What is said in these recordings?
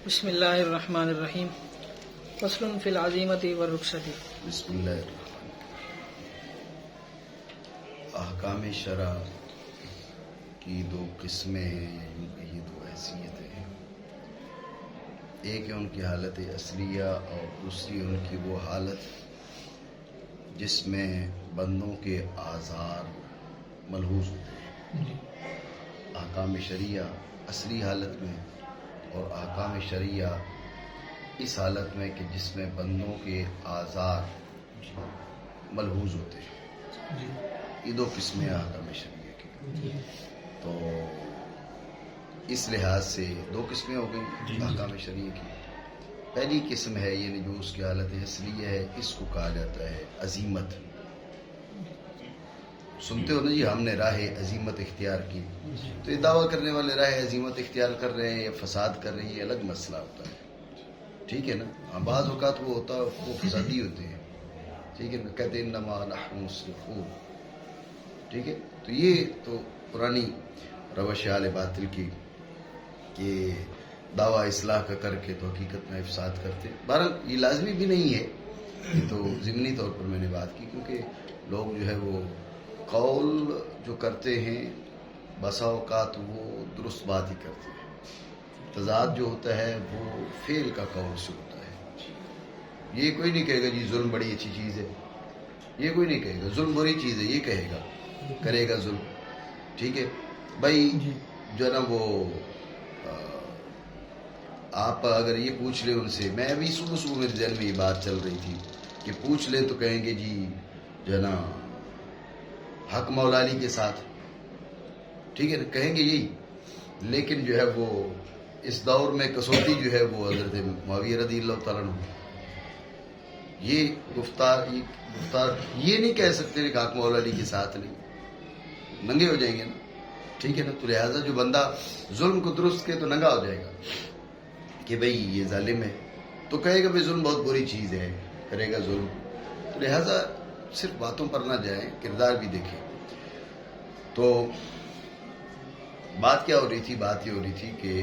بسم اللہ الرحمن الرحیم فصل فی العزیمۃ والرخصۃ۔ بسم اللہ الرحمن الرحیم۔ احکام شرع کی دو قسمیں ہیں، یعنی کہ یہ دو حیثیتیں ہیں۔ ایک ہے ان کی حالت اصلیہ اور دوسری ان کی وہ حالت جس میں بندوں کے آزار ملحوظ ہوتے ہیں۔ احکام شرعیہ اصلی حالت میں اور احکام شرعیہ اس حالت میں کہ جس میں بندوں کے آزار ملحوظ ہوتے ہیں۔ یہ دو قسمیں احکام شرعیہ کی، تو اس لحاظ سے دو قسمیں ہو گئی احکام شرعیہ کی۔ پہلی قسم ہے یعنی جو اس کی حالت اصلیہ ہے، اس کو کہا جاتا ہے عزیمت۔ سنتے ہو نا جی، ہم نے راہ عزیمت اختیار کی، تو یہ دعویٰ کرنے والے راہ عزیمت اختیار کر رہے ہیں یا فساد کر رہے ہیں، یہ الگ مسئلہ ہوتا ہے، ٹھیک ہے نا۔ بعض اوقات وہ ہوتا ہے وہ فسادی ہوتے ہیں، ٹھیک ہے نا، کہتے ہیں انما نحن مصلحون، ٹھیک ہے۔ تو یہ تو پرانی روش اہل باطل کی کہ دعویٰ اصلاح کا کر کے تو حقیقت میں افساد کرتے۔ بہرحال یہ لازمی بھی نہیں ہے، یہ تو ضمنی طور پر میں نے بات کی، کیونکہ لوگ جو ہے وہ قول جو کرتے ہیں بسا اوقات وہ درست بات ہی کرتے ہیں، تضاد جو ہوتا ہے وہ فعل کا قول سے ہوتا ہے۔ یہ کوئی نہیں کہے گا جی ظلم بڑی اچھی چیز ہے، یہ کوئی نہیں کہے گا ظلم بری چیز ہے، یہ کہے گا کرے گا ظلم، ٹھیک ہے بھائی۔ جو ہے نا وہ آپ اگر یہ پوچھ لیں ان سے، میں ابھی صبح میرے ذہن میں یہ بات چل رہی تھی کہ پوچھ لیں تو کہیں گے جی جو ہے نا حق مولا علی کے ساتھ، ٹھیک ہے نا، کہیں گے یہی۔ لیکن جو ہے وہ اس دور میں کسوٹی جو ہے وہ حضرت معاویہ رضی اللہ تعالیٰ عنہ، یہ گفتار یہ نہیں کہہ سکتے کہ حق مولا علی کے ساتھ نہیں، ننگے ہو جائیں گے نا، ٹھیک ہے نا۔ تو لہٰذا جو بندہ ظلم کو درست کرے تو ننگا ہو جائے گا کہ بھئی یہ ظالم ہے، تو کہے گا بھئی ظلم بہت بری چیز ہے، کرے گا ظلم۔ تو لہٰذا صرف باتوں پر نہ جائیں، کردار بھی دیکھیں۔ تو بات کیا ہو رہی تھی؟ بات یہ ہو رہی تھی کہ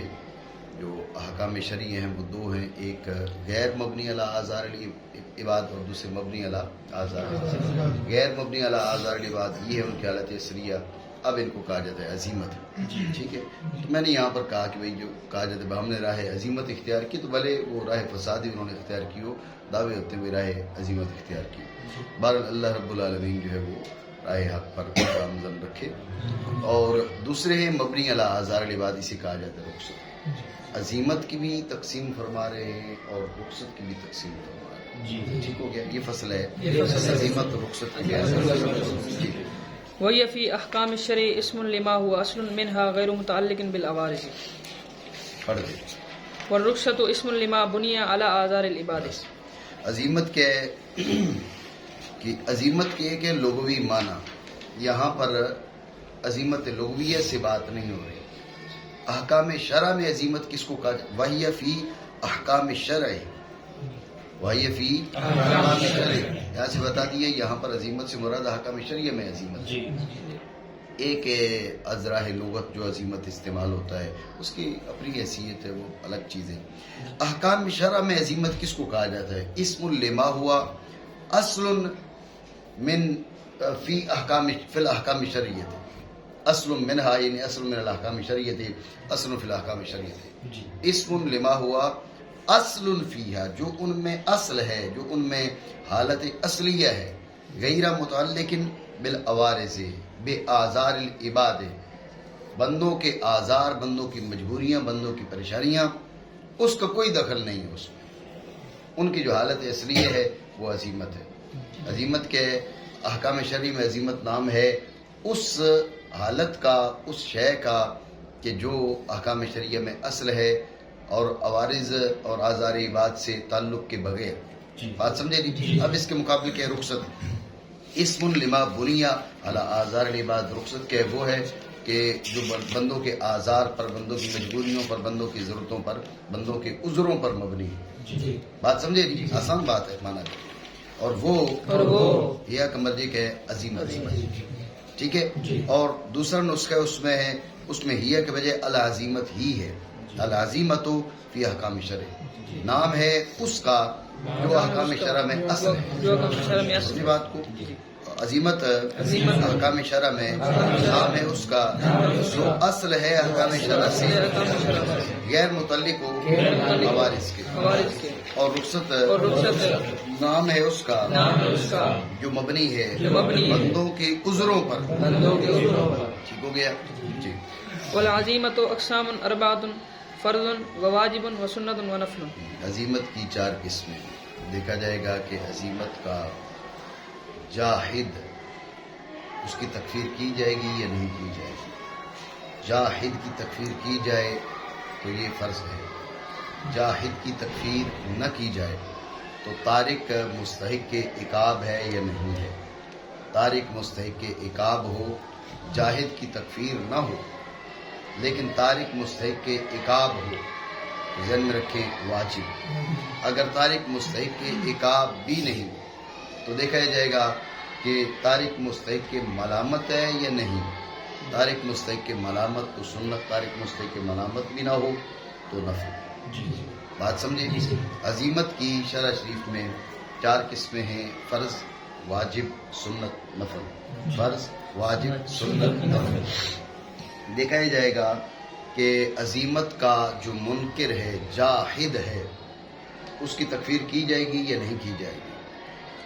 جو احکام شرعی ہیں وہ دو ہیں، ایک غیر مبنی علی آزار العباد اور دوسرے مبنی علی آزار العباد۔ غیر مبنی علی آزار العباد یہ ہے ان کی حالت اصلیہ، اب ان کو کہا جاتا ہے عزیمت، ٹھیک ہے۔ تو میں نے یہاں پر کہا کہ بھئی جو کہا جاتا ہے ہم نے راہ عزیمت اختیار کی، تو بھلے وہ راہ فسادی انہوں نے اختیار کی ہو، دعوے ہوتے ہوئے راہ عزیمت اختیار کی۔ بہرحال اللہ رب العالمین جو ہے وہ راہ حق پر گامزن رکھے۔ اور دوسرے ہیں مبنی علی آزار العباد، اسے کہا جاتا ہے رخصت۔ عزیمت کی بھی تقسیم فرما رہے ہیں اور رخصت کی بھی تقسیم فرما رہے ہیں، ٹھیک ہو گیا۔ یہ فصل ہے عزیمت اور رخصت کی۔ وہی فی احکام الشرع اسم لما هو اصل منها غیر متعلق بالعوارض، پڑھ دے۔ والرخصۃ اسم لما بنی علی آزار العباد۔ عزیمت کیا ہے کہ عزیمت کے ایک ہے لغوی معنی، یہاں پر عزیمت لغویہ سے بات نہیں ہو رہی۔ احکام شرع میں عزیمت کس کو کہا جائے؟ وہی فی احکام شرع، وہی فی احکام شرع، یہاں سے بتا دیا یہاں پر عزیمت سے مراد احکام شرعیہ میں عزیمت۔ ایک ازراہ لغت جو عزیمت استعمال ہوتا ہے اس کی اپنی حیثیت ہے، وہ الگ چیز ہے۔ احکام شرع میں عزیمت کس کو کہا جاتا ہے؟ اسم لما ہوا اصل من فی الاحکام شرعیت، اصل منہا یعنی اصل من الاحکام شرعیت، اصل فی الاحکام شرعیت۔ اسم لما ہوا اصل فیہا، جو ان میں اصل ہے، جو ان میں حالت اصلیہ ہے، غیر متعلق بالعوارض بآزار العباد، بندوں کے آزار، بندوں کی مجبوریاں، بندوں کی پریشانیاں، اس کا کوئی دخل نہیں ہے اس میں۔ ان کی جو حالت اصلیہ ہے وہ عزیمت ہے۔ عزیمت کے احکام شرعی میں عزیمت نام ہے اس حالت کا، اس شے کا کہ جو احکام شرعیہ میں اصل ہے اور عوارض اور آزار عباد سے تعلق کے بغیر۔ بات سمجھے نہیں؟ اب اس کے مقابلے کے رخصت اسم لما بنی علی آزار العباد، رخصت کے وہ ہے کہ جو بندوں کے آزار پر، بندوں کی مجبوریوں پر، بندوں کی ضرورتوں پر، بندوں کے عذروں پر مبنی ہے۔ بات سمجھے نہیں؟ آسان بات ہے مانا جائے۔ اور وہ یہ کمرجک ہے عزیمت، ٹھیک ہے۔ اور دوسرا نسخہ اس میں ہے، اس میں ہی کے بجائے العزیمت ہی ہے، العزیمتو فی احکام شرع، نام ہے اس کا جو احکام شرع میں اصل ہے. جو حکم شرع میں اصل اسی بات کو عظیمت احکام شرع میں نام ہے اس کا جو اصل ہے احکام شرع سے غیر متعلق ہو موارث کے، موارث کے، اور رخصت اور رخصت نام ہے اس کا نام ہے اس کا جو مبنی ہے جو مبنی ہے بندوں کے عذروں پر. بندوں کے عذروں پر. ٹھیک ہو گیا جی. والعزیمت اقسام اربعۃ فرض وواجب وسنت ونفل. عزیمت کی 4 قسمیں دیکھا جائے گا کہ عزیمت کا جاہد اس کی تکفیر کی جائے گی یا نہیں کی جائے گی. جاہد کی تکفیر کی جائے تو یہ فرض ہے، جاہد کی تکفیر نہ کی جائے تو تارک مستحق کے عقاب ہے یا نہیں ہے. تارک مستحق کے عقاب ہو، جاہد کی تکفیر نہ ہو لیکن تارک مستحق کے عقاب ہو تو ذہن میں رکھیں واجب. اگر تارک مستحق کے عقاب بھی نہیں تو دیکھا جائے گا کہ تارک مستحق کے ملامت ہے یا نہیں. تارک مستحق کے ملامت تو سنت، تارک مستحق کے ملامت بھی نہ ہو تو نفل. بات سمجھے. عزیمت کی شرع شریف میں 4 قسمیں ہیں: فرض، واجب، سنت، نفل. فرض، واجب، سنت، نفل. دیکھا ہی جائے گا کہ عزیمت کا جو منکر ہے، جاہد ہے، اس کی تکفیر کی جائے گی یا نہیں کی جائے گی.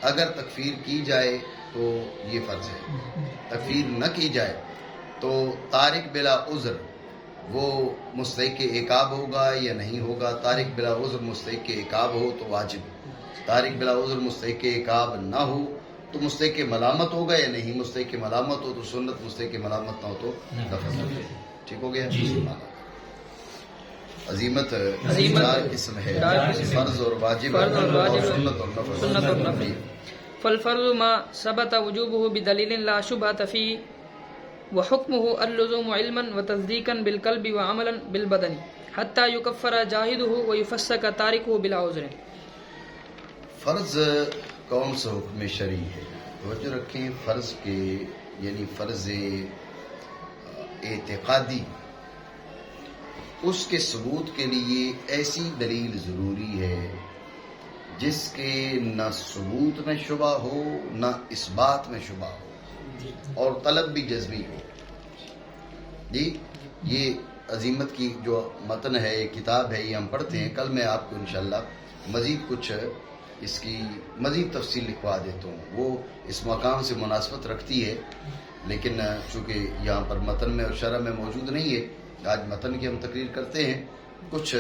اگر تکفیر کی جائے تو یہ فرض ہے، تکفیر نہ کی جائے تو تارک بلا عذر وہ مستحق کے عقاب ہوگا یا نہیں ہوگا. تارک بلا عذر مستحق کے عقاب ہو تو واجب، تارک بلا عذر مستحق کے عقاب نہ ہو تو مستحق کے ملامت ہوگا یا نہیں. مستحق کے ملامت ہو تو سنت، مستحق کے ملامت نہ ہو تو نفل. ٹھیک ہو گیا. عزیمت 4 قسم ہے: فرض اور واجب اور سنت اور نفل. فالفرض ما ثبت وجوبه بدلیل لا شبهة فيه وحكمه اللزوم علما وتصديقا بالقلب وعملا بالبدن حتى يكفر جاهده ويفسق تاركه بلا عذر. فرض کون سا حکم شرعی ہے؟ توجہ رکھیں. فرض کے یعنی فرض اعتقادی، اس کے ثبوت کے لیے ایسی دلیل ضروری ہے جس کے نہ ثبوت میں شبہ ہو نہ اثبات میں شبہ ہو اور طلب بھی جزمی ہو. جی یہ عزیمت کی جو متن ہے، یہ کتاب ہے، یہ ہم پڑھتے ہیں. کل میں آپ کو انشاءاللہ مزید کچھ اس کی مزید تفصیل لکھوا دیتا ہوں. وہ اس مقام سے مناسبت رکھتی ہے لیکن چونکہ یہاں پر متن میں اور شرح میں موجود نہیں ہے، آج متن کی ہم تقریر کرتے ہیں. کچھ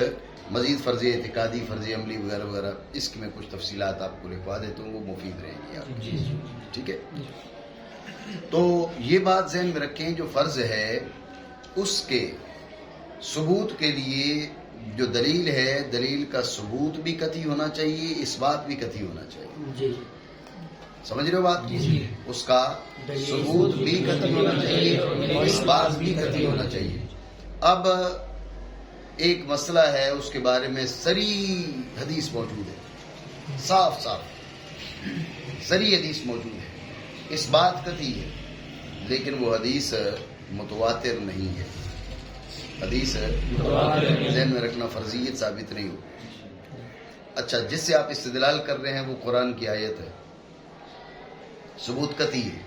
مزید فرض اعتقادی، فرض عملی وغیرہ وغیرہ اس کی میں کچھ تفصیلات آپ کو لکھوا دیتا ہوں، وہ مفید رہیں گی آپ کو. ٹھیک ہے. تو یہ بات ذہن میں رکھیں، جو فرض ہے اس کے ثبوت کے لیے جو دلیل ہے، دلیل کا ثبوت بھی قطعی ہونا چاہیے، اثبات بھی قطعی ہونا چاہیے. سمجھ رہے ہو بات؟ اس کا ثبوت بھی قطعی ہونا چاہیے، اثبات بھی قطعی ہونا چاہیے. اب ایک مسئلہ ہے، اس کے بارے میں صریح حدیث موجود ہے، صاف صریح حدیث موجود ہے، اس بات قطعی ہے، لیکن وہ حدیث متواتر نہیں ہے. حدیث ذہن میں رکھنا، فرضیت ثابت نہیں ہو. اچھا، جس سے آپ استدلال کر رہے ہیں وہ قرآن کی آیت ہے، ثبوت قطعی ہے،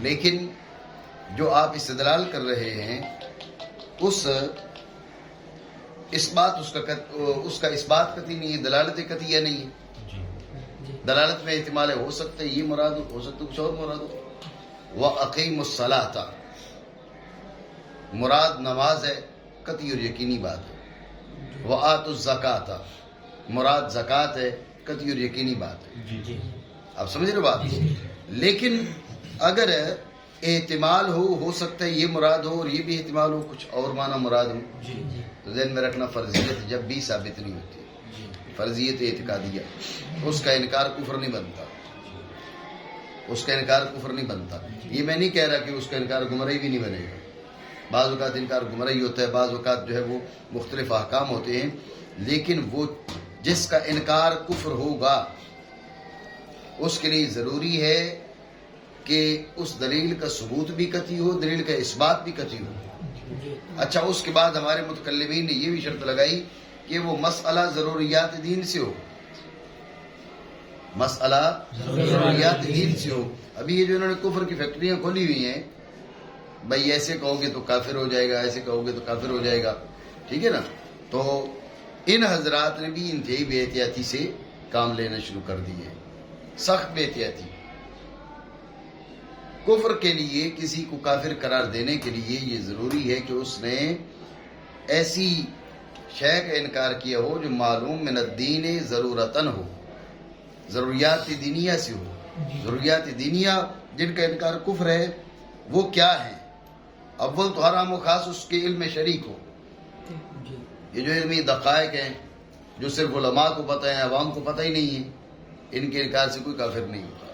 لیکن جو آپ استدلال کر رہے ہیں اس بات اس کا اثبات قطعی نہیں ہے، دلالت قطعی نہیں ہے. دلالت میں احتمال ہے، ہو سکتا ہے یہ مراد ہو سکتا ہے کچھ اور مراد ہو. وَأَقِیمُوا الصَّلَاةَ مراد نماز ہے، قطعی اور یقینی بات ہے. وَآتُوا الزَّکَاةَ مراد زکوٰۃ ہے، قطعی اور یقینی بات ہے. آپ سمجھ رہے بات؟ لیکن اگر احتمال ہو سکتا ہے یہ مراد ہو اور یہ بھی احتمال ہو کچھ اور معنی مراد ہو، تو ذہن میں رکھنا فرضیت جب بھی ثابت نہیں ہوتی، فرضیت اعتقادیہ، اس کا انکار کفر نہیں بنتا، اس کا انکار کفر نہیں بنتا. یہ میں نہیں کہہ رہا کہ اس کا انکار گمراہی بھی نہیں بنے گا. بعض اوقات انکار گمراہی ہوتا ہے، بعض اوقات جو ہے وہ مختلف احکام ہوتے ہیں، لیکن وہ جس کا انکار کفر ہوگا اس کے لیے ضروری ہے کہ اس دلیل کا ثبوت بھی قطعی ہو، دلیل کا اثبات بھی قطعی ہو. اچھا اس کے بعد ہمارے متکلمین نے یہ بھی شرط لگائی کہ وہ مسئلہ ضروریات دین سے ہو، مسئلہ ضروریات دین سے ہو. ابھی یہ جو انہوں نے کفر کی فیکٹریاں کھولی ہوئی ہیں، بھائی ایسے کہو گے تو کافر ہو جائے گا، ایسے کہو گے تو کافر ہو جائے گا، ٹھیک ہے نا. تو ان حضرات نے بھی انتہائی بے احتیاطی سے کام لینا شروع کر دیے، سخت بے احتیاطی. کفر کے لیے کسی کو کافر قرار دینے کے لیے یہ ضروری ہے کہ اس نے ایسی شے کا انکار کیا ہو جو معلوم من الدین ضرورتاً ہو، ضروریات دینیہ سے ہو. ضروریات دینیہ جن کا انکار کفر ہے وہ کیا ہیں؟ اول تو حرام و خاص اس کے علم شریک ہو. یہ جو علمی دقائق ہیں جو صرف علماء کو پتہ ہے، عوام کو پتہ ہی نہیں ہے، ان کے انکار سے کوئی کافر نہیں ہوتا.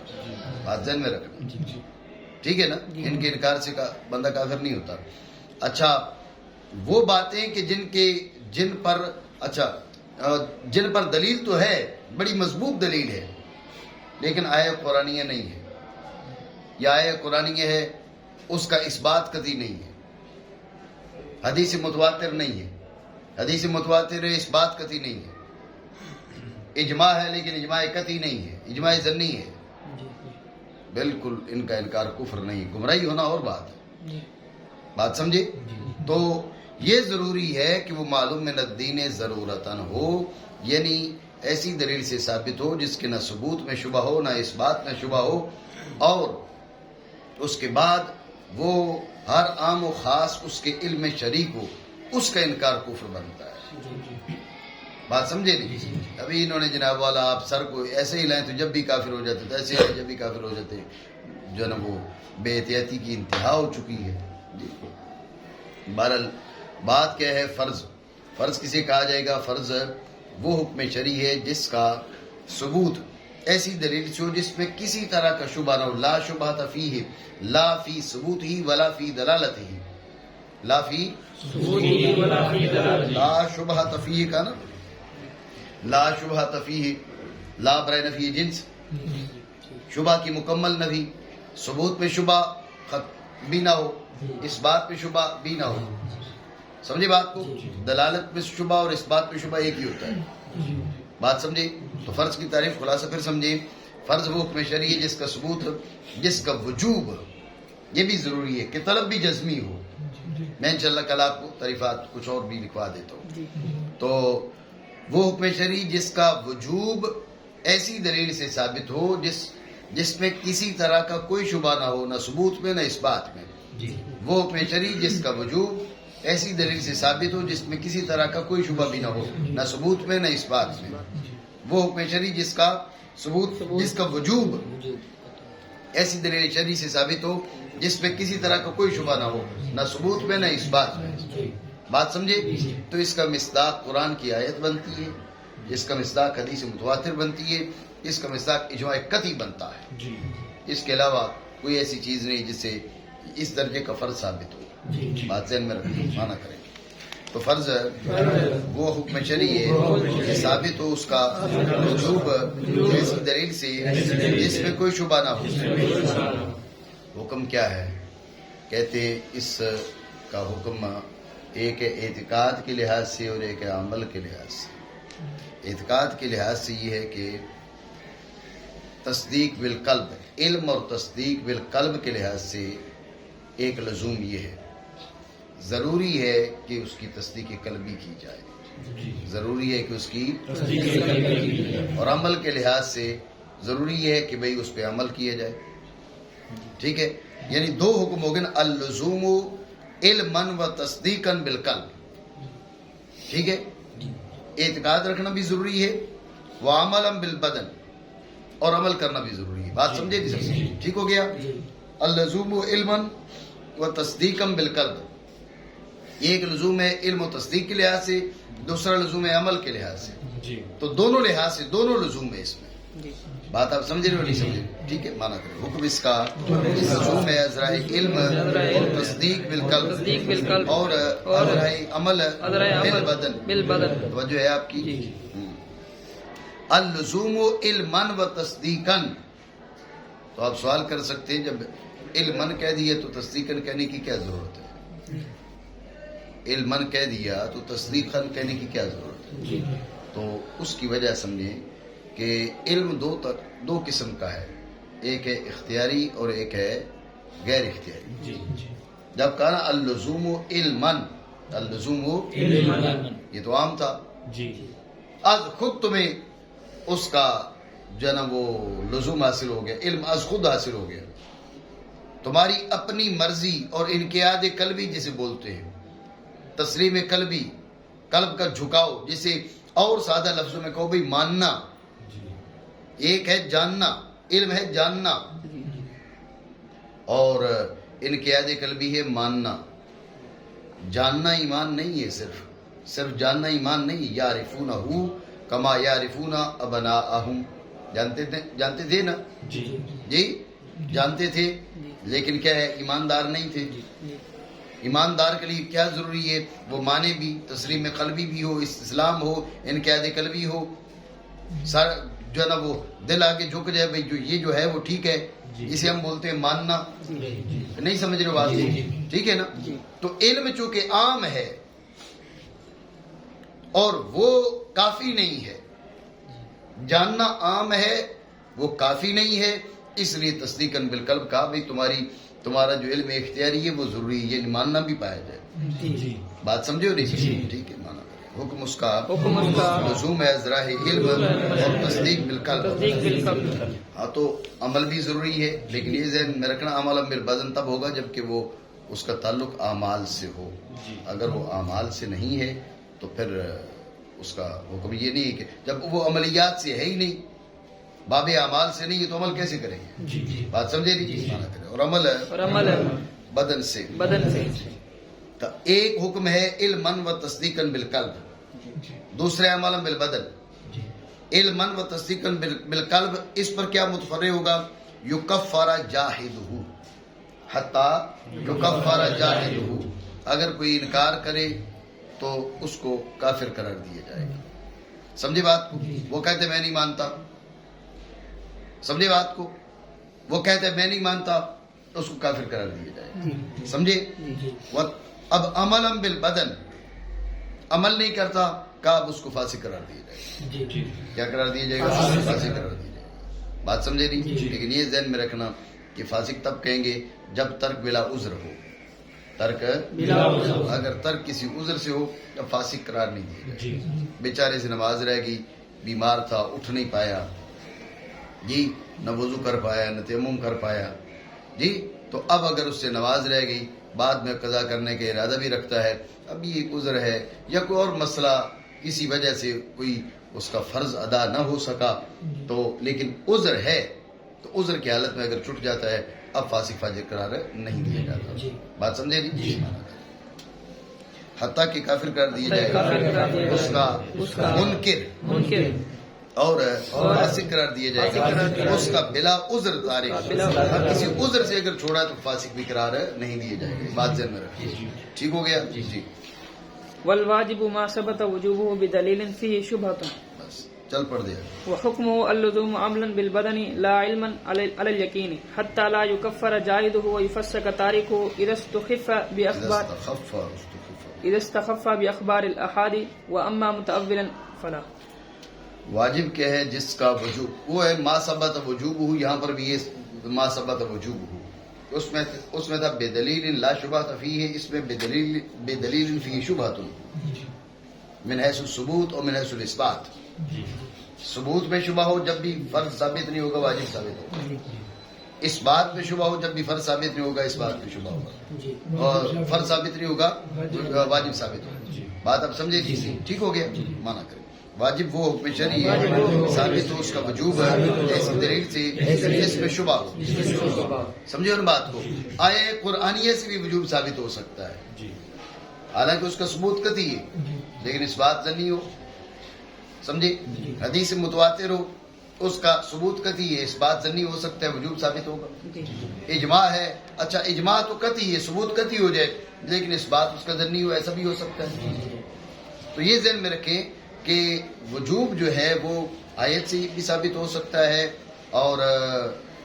بات ذہن میں رکھنا، ٹھیک ہے نا. ان کے انکار سے بندہ کافر نہیں ہوتا. اچھا وہ باتیں کہ جن پر دلیل تو ہے، بڑی مضبوط دلیل ہے، لیکن آیہ قرآنیہ نہیں ہے، یا آیہ قرآنیہ ہے اس کا اس بات قطعی نہیں ہے، حدیث متواتر نہیں ہے، حدیث متواتر ہے اس بات قطعی نہیں ہے، اجماع ہے لیکن اجماع قطعی نہیں ہے، اجماع ظنی ہے. بالکل ان کا انکار کفر نہیں، گمراہی ہونا اور بات سمجھے. تو یہ ضروری ہے کہ وہ معلوم من الدین ضرورتاً ہو، یعنی ایسی دلیل سے ثابت ہو جس کے نہ ثبوت میں شبہ ہو نہ اس بات میں شبہ ہو، اور اس کے بعد وہ ہر عام و خاص اس کے علم میں شریک ہو. اس کا انکار کفر بنتا ہے. بات سمجھے نہیں؟ ابھی انہوں نے جناب والا آپ سر کو ایسے ہی لائیں تو جب بھی کافر ہو جاتے تھے، ایسے ہی جب بھی کافر ہو جاتے، جو ہے نا وہ بے احتیاطی کی انتہا ہو چکی ہے. بہرحال بات کیا ہے؟ فرض کسے کہا جائے گا؟ فرض وہ حکم شرعی ہے جس کا ثبوت ایسی دلیل سے ہو جس میں کسی طرح کا شبہ نہ ہو. لا شبہۃ فیہ، لا فی ثبوت ہی ولا فی دلالت ہی، لا فی لا شبہۃ فیہ کا نا، لا شبہۃ فیہ، لا برائے نفی جنس، شبہ کی مکمل نفی، ثبوت میں شبہ بھی نہ ہو، اس بات پہ شبہ بھی نہ ہو. سمجھے بات کو؟ دلالت میں شبہ اور اس بات پہ شبہ ایک ہی ہوتا ہے. بات سمجھے؟ تو فرض کی تعریف خلاصہ پھر سمجھے. فرض وہ حکم شرعی ہے جس کا ثبوت، جس کا وجوب، یہ بھی ضروری ہے کہ طلب بھی جزمی ہو. میں انشاءاللہ کل آپ کو تعریفات کچھ اور بھی لکھوا دیتا ہوں. تو وہ حکم شرعی جس کا وجوب ایسی دلیل سے ثابت ہو جس میں کسی طرح کا کوئی شبہ نہ ہو، نہ ثبوت میں نہ اس بات میں. وہ حکم شرعی جس کا وجوب ایسی دلیل سے ثابت ہو جس میں کسی طرح کا کوئی شبہ بھی نہ ہو، نہ ثبوت میں نہ اس بات میں. وہ حکم شرعی جس کا ثبوت، جس کا وجوب ایسی دلیل شرعی سے ثابت ہو جس میں کسی طرح کا کوئی شبہ نہ ہو، نہ ثبوت میں نہ اس بات میں. بات سمجھے؟ تو اس کا مصداق قرآن کی آیت بنتی ہے، اس کا مصداق حدیث متواتر بنتی ہے، اس کا مصداق اجماع قطعی بنتا ہے. اس کے علاوہ کوئی ایسی چیز نہیں جس سے اس درجے کا فرض ثابت ہو. بات ذہن میں رکھیں، مانا کریں. تو فرض وہ حکم شرعی ہے کہ ثابت ہو اس کا وجوب ایسی دلیل سے جس میں کوئی شبہ نہ ہو. حکم کیا ہے؟ کہتے اس کا حکم ایک ہے اعتقاد کے لحاظ سے اور ایک ہے عمل کے لحاظ سے. اعتقاد کے لحاظ سے یہ ہے کہ تصدیق بالقلب، علم اور تصدیق بالقلب کے لحاظ سے ایک لزوم یہ ہے، ضروری ہے کہ اس کی تصدیق قلبی کی جائے، ضروری ہے کہ اس کی اور عمل کے لحاظ سے ضروری ہے کہ بھئی اس پہ عمل کیا جائے. ٹھیک ہے؟ یعنی دو حکم ہو گئے نا، اللزوم علما و تصدیقا بالقلب. ٹھیک ہے؟ اعتقاد رکھنا بھی ضروری ہے، وعملا بالبدن، اور عمل کرنا بھی ضروری ہے. بات سمجھے نہیں سمجھے؟ ٹھیک ہو گیا؟ اللزوم علما و تصدیقا بالقلب، ایک لزوم ہے علم و تصدیق کے لحاظ سے، دوسرا لزوم ہے عمل کے لحاظ سے. تو دونوں لحاظ سے دونوں لزوم ہے اس میں. بات آپ سمجھ رہے ہو نہیں سمجھے؟ ٹھیک ہے، مانا کریں. حکم اس کا لزوم ہے ازرائے علم اور تصدیق بالقلب اور ازرائے عمل بالبدن. توجہ ہے آپ کی؟ اللزوم علما و تصدیقا. تو آپ سوال کر سکتے ہیں جب علما کہہ دیے تو تصدیقا کہنے کی کیا ضرورت ہے؟ علمن کہہ دیا تو تصدیقاً کہنے کی کیا ضرورت ہے؟ تو اس کی وجہ سمجھیں کہ علم دو قسم کا ہے، ایک ہے اختیاری اور ایک ہے غیر اختیاری. جب کہا نا اللزوم علمن، اللزوم یہ تو عام تھا، از خود تمہیں اس کا جو ہے نا وہ لزوم حاصل ہو گیا، علم از خود حاصل ہو گیا. تمہاری اپنی مرضی اور انقیاد قلبی جسے بولتے ہیں، تسلیم قلبی، قلب کا جھکاؤ، جسے اور سادہ لفظوں میں کہو بھئی ماننا. ایک ہے جاننا، علم ہے جاننا، اور انقیاد قلبی ہے ماننا. جاننا ایمان نہیں ہے، صرف جاننا ایمان نہیں. یعرفونہ کما یعرفون ابناءہم، جانتے تھے نا؟ جی جانتے تھے، لیکن کیا ہے، ایماندار نہیں تھے. ایماندار کے لیے کیا ضروری ہے؟ وہ مانے بھی، تسلیم قلبی بھی ہو، اسلام ہو، انقیاد قلبی ہو، سر جو ہے نا وہ دل آگے جھک جائے بھئی جو یہ جو ہے وہ ٹھیک ہے. اسے ہم بولتے ہیں ماننا. نہیں سمجھ رہے بات؟ ٹھیک ہے نا؟ تو علم چونکہ عام ہے اور وہ کافی نہیں ہے، جاننا عام ہے وہ کافی نہیں ہے، اس لیے تصدیقاً بالقلب کہا بھئی تمہارا جو علم اختیاری ہے وہ ضروری ہے، یہ ماننا بھی پایا جائے. بات سمجھے ہو نہیں؟ ٹھیک ہے، مانا حکم اس کا لزوم ہے ذراہ علم اور تصدیق بالقلب. ہاں تو عمل بھی ضروری ہے، لیکن یہ ذہن میں رکھنا عمل بالبدن تب ہوگا جبکہ وہ اس کا تعلق اعمال سے ہو. اگر وہ اعمال سے نہیں ہے تو پھر اس کا حکم یہ نہیں ہے کہ جب وہ عملیات سے ہے ہی نہیں، باب اعمال سے نہیں ہے تو عمل کیسے کریں گے؟ بات سمجھے نہیں؟ اور عمل بدن سے. تو ایک حکم ہے علماً و تصدیقاً بالقلب، دوسرے عمل بالبدن. علماً و تصدیقاً بالقلب، اس پر کیا متفرع ہوگا؟ یکفر جاہدہ، حتی یکفر جاہدہ، اگر کوئی انکار کرے تو اس کو کافر قرار دیا جائے گا. سمجھے بات کو؟ وہ کہتے میں نہیں مانتا، سمجھے بات کو؟ وہ کہتے میں نہیں مانتا تو اس کو کافر قرار دیا جائے گا. سمجھے؟ اب عمل بالبدن، عمل نہیں کرتا، کہا اب اس کو فاسق قرار دیا جائے گا. کیا قرار دیا جائے گا؟ فاسق قرار دیا جائے گا. بات سمجھے نہیں؟ لیکن یہ ذہن میں رکھنا کہ فاسق تب کہیں گے جب ترک بلا عذر ہو. ترک اگر ترک کسی عذر سے ہو تب فاسق قرار نہیں دیا جائے گا. بیچارے سے نماز رہ گئی، بیمار تھا، اٹھ نہیں پایا جی، نہ وضو کر پایا نہ تیمم کر پایا جی، تو اب اگر اس سے نماز رہ گئی، بعد میں قضا کرنے کا ارادہ بھی رکھتا ہے، اب یہ عذر ہے یا کوئی اور مسئلہ کسی وجہ سے کوئی اس کا فرض ادا نہ ہو سکا، تو لیکن عذر ہے، تو عذر کی حالت میں اگر چھٹ جاتا ہے اب فاسق فاجر قرار نہیں دیا جاتا. بات سمجھے نہیں؟ حتیٰ کہ کافر قرار دیا جائے گا اس کا منکر اور فاسق قرار دیا جائے گا اس کا بلا عذر تارک. کسی عذر سے اگر چھوڑا تو فاسق بھی قرار نہیں دیا جائے گا. بات ذہن میں رکھیے. ٹھیک ہو گیا؟ جی. والواجب ما ثبت وجوبه بدلیل فيه شبهة، بس چل پڑ دیا. وحكمه اللزوم عملا بالبدن لا علما على اليقين حتى لا يكفر جاهده ويفسق تاركه إذا استخف بأخبار الأحاد، وأما متأولا فلا. واجب کیا ہے؟ جس کا وجوب وہ ہے ما ثبت وجوب ہو. یہاں پر بھی یہ ما ثبت وجوب ہو، اس میں تھا بے دلیل لا شبہ فیہ، اس میں بے دلیل فیہ شبہۃ من حیث الثبوت اور من حیث الاثبات. ثبوت میں شبہ ہو جب بھی فرض ثابت نہیں ہوگا واجب ثابت ہوگا. اس بات میں شبہ ہو جب بھی فرض ثابت نہیں ہوگا اس بات میں شبہ ہوگا، اور فرض ثابت نہیں ہوگا واجب ثابت ہوگا. بات اب سمجھے؟ ٹھیک ہو گیا؟ مانا کریں واجب وہ حکم شرعی ہے ثابت ہو اس کا وجوب ہے ایسی دلیل سے جس میں شبہ ہو. سمجھے ان بات کو؟ آئے قرآنیہ سے بھی وجوب ثابت ہو سکتا ہے، حالانکہ اس کا ثبوت قطعی ہے لیکن اس بات ضنی ہو. سمجھے؟ حدیث متواتر ہو اس کا ثبوت قطعی ہے، اس بات ضنی ہو سکتا ہے، وجوب ثابت ہوگا. اجماع ہے، اچھا اجماع تو قطعی ہے، ثبوت قطعی ہو جائے لیکن اس بات اس کا ضنی ہو، ایسا بھی ہو سکتا ہے. تو یہ ذہن میں رکھیں کہ وجوب جو ہے وہ آیت سے بھی ثابت ہو سکتا ہے اور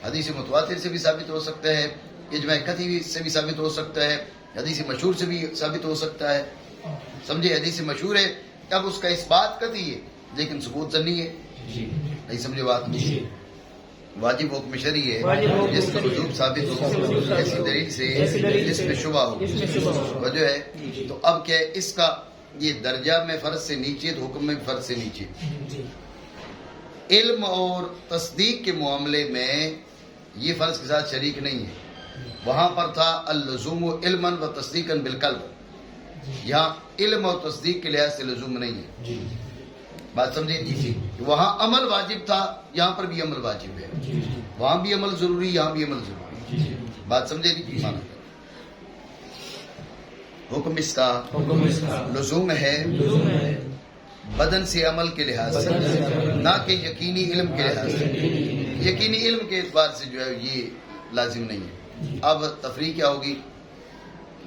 حدیث متواتر سے بھی ثابت ہو سکتا ہے، اجماع قطعی سے بھی ثابت ہو سکتا ہے، حدیث مشہور سے بھی ثابت ہو سکتا ہے. سمجھے؟ حدیث مشہور ہے، اب اس کا اس بات قطعی ہے لیکن ثبوت زنی ہے. نہیں سمجھے بات؟ واجب حکم شرعی ہے جس کا وجوب ثابت ہو ایسی دلیل سے جس میں شبہ ہو. وجہ ہے تو اب کیا ہے، اس کا یہ درجہ میں فرض سے نیچے تو حکم میں فرض سے نیچے. علم اور تصدیق کے معاملے میں یہ فرض کے ساتھ شریک نہیں ہے. وہاں پر تھا اللزوم علما و تصدیقا بالقلب، یہاں علم اور تصدیق کے لحاظ سے لزوم نہیں ہے. بات سمجھے؟ وہاں عمل واجب تھا، یہاں پر بھی عمل واجب ہے. وہاں بھی عمل ضروری، یہاں بھی عمل ضروری. بات سمجھے؟ حکم اس کا لزوم ہے بدن سے عمل کے لحاظ سے، نہ کہ یقینی علم کے لحاظ سے. یقینی علم کے اعتبار سے جو ہے یہ لازم نہیں ہے. اب تفریق کیا ہوگی؟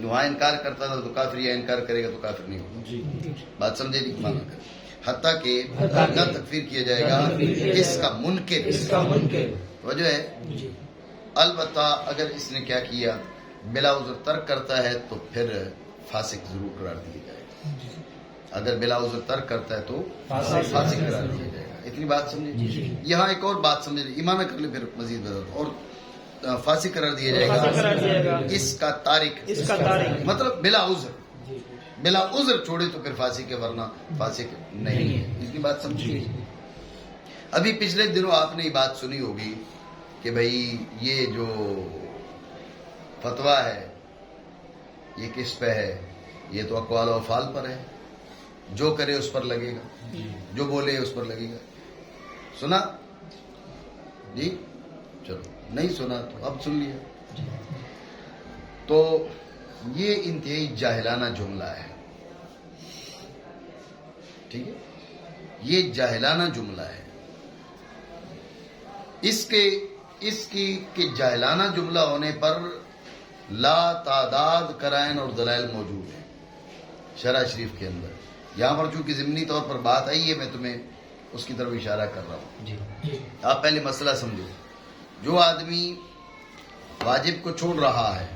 وہاں انکار کرتا تھا تو کافر، یا انکار کرے گا تو کافر نہیں ہوگا. بات سمجھے نہیں؟ مانا کر حتیٰ کہ نہ تکفیر کیا جائے گا اس کا منکر. وجہ ہے البتہ اگر اس نے کیا کیا، بلا عذر ترک کرتا ہے تو پھر فاسق ضرور قرار دیا جائے گا. اگر بلا عذر ترک کرتا ہے تو فاسق قرار دیا جائے گا. اتنی بات سمجھے؟ یہاں ایک اور بات سمجھے، ایمان کر لے پھر مزید بتا. اور فاسق قرار دیا جائے گا اس کا تارک، مطلب بلا عذر، بلا عذر چھوڑے تو پھر فاسق ہے، ورنہ فاسق نہیں ہے. اتنی بات سمجھیے. ابھی پچھلے دنوں آپ نے یہ بات سنی ہوگی کہ بھائی یہ جو فتویٰ ہے یہ کس پہ ہے؟ یہ تو اقوال و افعال پر ہے. جو کرے اس پر لگے گا، جو بولے اس پر لگے گا. سنا جی؟ چلو نہیں سنا تو اب سن لیا. تو یہ انتہائی جاہلانہ جملہ ہے. ٹھیک ہے، یہ جاہلانہ جملہ ہے. اس کی جاہلانہ جملہ ہونے پر لا تعداد قرائن اور دلائل موجود ہیں شرع شریف کے اندر. یہاں پر چونکہ ضمنی طور پر بات آئی ہے، میں تمہیں اس کی طرف اشارہ کر رہا ہوں. آپ پہلے مسئلہ سمجھو. جو آدمی واجب کو چھوڑ رہا ہے،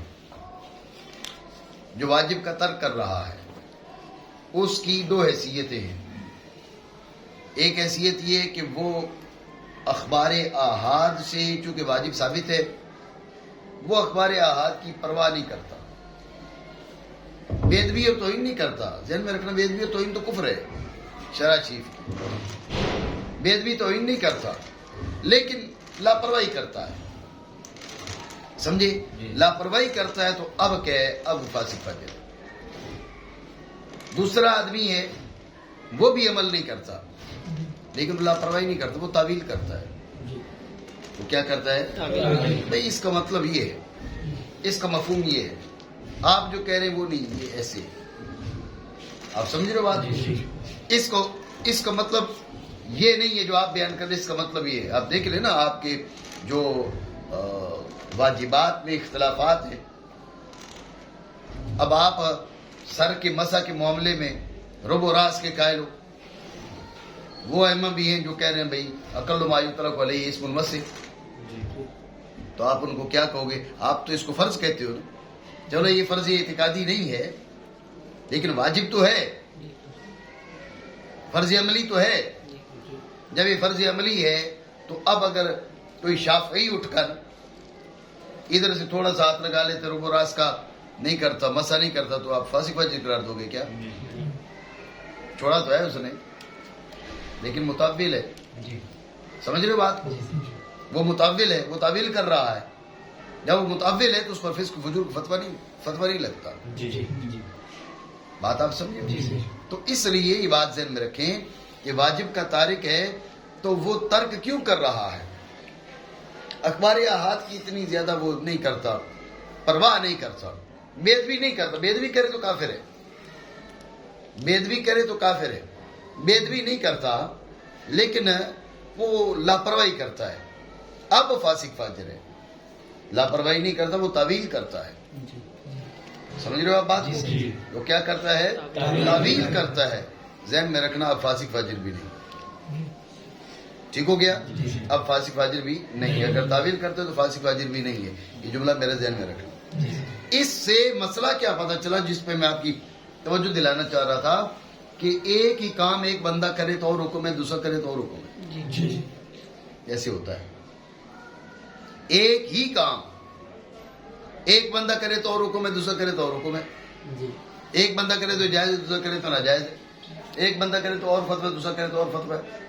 جو واجب کا ترک کر رہا ہے، اس کی دو حیثیتیں ہیں. ایک حیثیت یہ کہ وہ اخبار آحاد سے چونکہ واجب ثابت ہے، وہ اخبار آحاد کی پرواہ نہیں کرتا، بےادبی اور توہین نہیں کرتا. ذہن میں رکھنا، بےادبی اور توہین تو کفر ہے شرع شریف کی. بےادبی توہین نہیں کرتا لیکن لاپرواہی کرتا ہے. سمجھے؟ لاپرواہی کرتا ہے تو اب کیا ہے؟ اب فاسق فاجر. دوسرا آدمی ہے وہ بھی عمل نہیں کرتا لیکن وہ لاپرواہی نہیں کرتا، وہ تعویل کرتا ہے. وہ کیا کرتا ہے؟ بھائی اس کا مطلب یہ ہے، اس کا مفہوم یہ ہے، آپ جو کہہ رہے ہیں وہ نہیں، یہ ایسے. آپ سمجھ رہے ہو بات؟ اس کا مطلب یہ نہیں ہے جو آپ بیان کر رہے، اس کا مطلب یہ ہے. آپ دیکھ لیں نا، آپ کے جو واجبات میں اختلافات ہیں. اب آپ سر کے مسح کے معاملے میں رب و راس کے قائل ہو. وہ ائمہ بھی ہیں جو کہہ رہے ہیں بھائی اقل ما یطلق علیہ اسم المسح. تو آپ ان کو کیا کہو گے؟ آپ تو اس کو فرض کہتے ہو نا. چلو یہ فرض اعتقادی نہیں ہے لیکن واجب تو ہے، فرض عملی تو ہے. جب یہ فرض عملی ہے تو اب اگر کوئی شافعی اٹھ کر ادھر سے تھوڑا سا ہاتھ لگا لیتے، رب و راس کا نہیں کرتا، مسا نہیں کرتا، تو آپ فاسق فاجر قرار دو گے کیا؟ چھوڑا تو ہے اس نے لیکن متعول ہے. سمجھ رہے ہو بات؟ وہ متعول ہے، وہ تعویل کر رہا ہے. جب وہ متعول ہے تو اس پر فسق فجور فتویٰ نہیں لگتا. بات آپ سمجھے؟ تو اس لیے یہ بات ذہن میں رکھیں کہ واجب کا تارک ہے تو وہ ترک کیوں کر رہا ہے؟ اخبار احاد کی اتنی زیادہ وہ نہیں کرتا، پرواہ نہیں کرتا، بےادبی نہیں کرتا. بےادبی کرے تو کافر ہے، بےادبی کرے تو کافر ہے. بےادبی نہیں کرتا لیکن وہ لاپرواہی کرتا ہے، اب وہ فاسق فاجر ہے. لاپرواہی نہیں کرتا، وہ تعویل کرتا ہے. سمجھ رہے ہو آپ بات کو؟ وہ کیا کرتا ہے؟ تعویل کرتا ہے. ذہن میں رکھنا، اب فاسق فاجر بھی نہیں. ٹھیک ہو گیا؟ اب فاسق فاجر بھی نہیں ہے. اگر تعویل کرتے تو فاسق فاجر بھی نہیں ہے. یہ جملہ میرے ذہن میں رکھنا. اس سے مسئلہ کیا پتہ چلا جس پہ میں آپ کی توجہ دلانا چاہ رہا تھا کہ ایک ہی کام ایک بندہ کرے تو اور حکم ہے، دوسرا کرے تو اور حکم ہے. جی ایسے ہوتا ہے. ایک ہی کام ایک بندہ کرے تو اور حکم ہے، دوسرا کرے تو اور حکم ہے. ایک بندہ کرے تو جائز ہے، دوسرا کرے تو ناجائز ہے. ایک بندہ کرے تو اور فتویٰ، دوسرا کرے تو اور فتویٰ ہے.